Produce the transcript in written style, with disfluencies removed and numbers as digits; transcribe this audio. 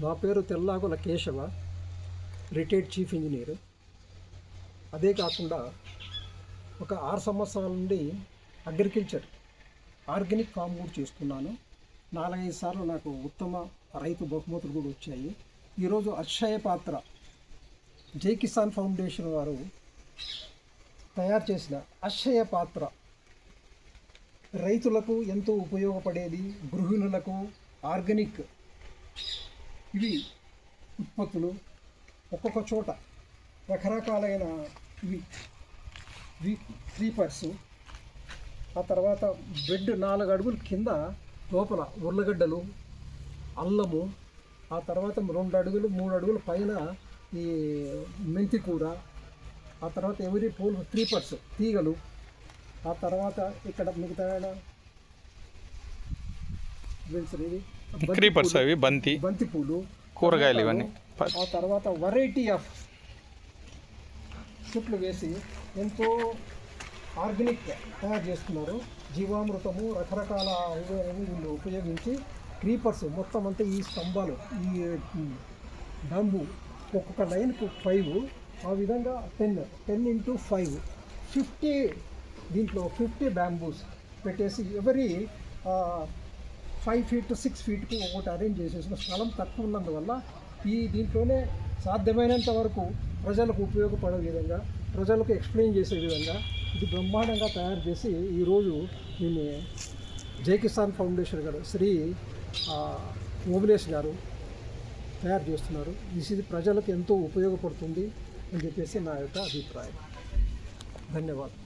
నా పేరు తెల్లాగుల Keshava, retired chief engineer. అదే కాకుండా ఒక 6 సంవత్సరాల నుండి అగ్రికల్చర్ ఆర్గానిక్ ఫామ్ కూడా చేస్తున్నాను. 4-5 సార్లు నాకు ఉత్తమ రైతు బహుమతులు కూడా వచ్చాయి. ఈరోజు అక్షయ పాత్ర జై కిసాన్ ఫౌండేషన్ వారు తయారు చేసిన అక్షయ పాత్ర రైతులకు ఎంతో ఉపయోగపడేది, గృహిణులకు ఆర్గానిక్ ఇవి ఉత్పత్తులు. ఒక్కొక్క చోట రకరకాలైన ఇవి క్రీపర్స్, ఆ తర్వాత బెడ్ 4 అడుగుల కింద లోపల ఉర్లగడ్డలు, అల్లము, ఆ తర్వాత 2 అడుగులు 3 అడుగుల పైన ఈ మెంతి కూర, ఆ తర్వాత ఎవరి పూలు క్రీపర్స్ తీగలు, ఆ తర్వాత ఇక్కడ మిగతా క్రీపర్స్ అవి బంతి పూలు, కూరగాయలు ఇవన్నీ. ఆ తర్వాత వెరైటీ ఆఫ్ చెట్లు వేసి ఎంతో ఆర్గానిక్ తయారు చేస్తున్నారు. జీవామృతము రకరకాల వీళ్ళు ఉపయోగించి క్రీపర్స్ మొత్తం అంతా ఈ స్తంభాలు, ఈ డంబు ఒక్కొక్క లైన్కు 5, ఆ విధంగా 10 into 5 50, దీంట్లో 50 బ్యాంబూస్ పెట్టేసి ఎవరి 5 feet to 6 feetకు ఒకటి అరేంజ్ చేసేసిన. స్థలం తక్కువ ఉన్నందువల్ల దీంట్లోనే సాధ్యమైనంత వరకు ప్రజలకు ఉపయోగపడే విధంగా, ప్రజలకు ఎక్స్ప్లెయిన్ చేసే విధంగా ఇది బ్రహ్మాండంగా తయారు చేసి ఈరోజు దీన్ని జై కిసాన్ ఫౌండేషన్ గారు శ్రీ ఓబులేష్ గారు తయారు చేస్తున్నారు. ఇది ప్రజలకు ఎంతో ఉపయోగపడుతుంది అని చెప్పేసి నా యొక్క అభిప్రాయం. ధన్యవాదాలు.